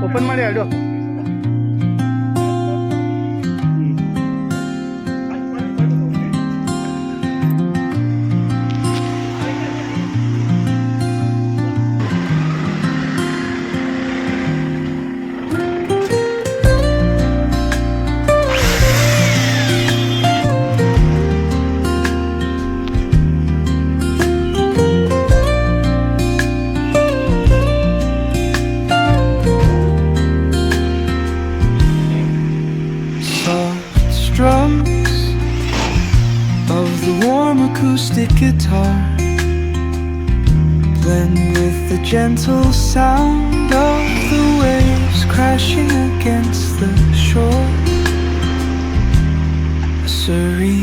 Open ಮಾಡಿ ಆಡು. Strums of the warm acoustic guitar blend with the gentle sound of the waves crashing against the shore. A serene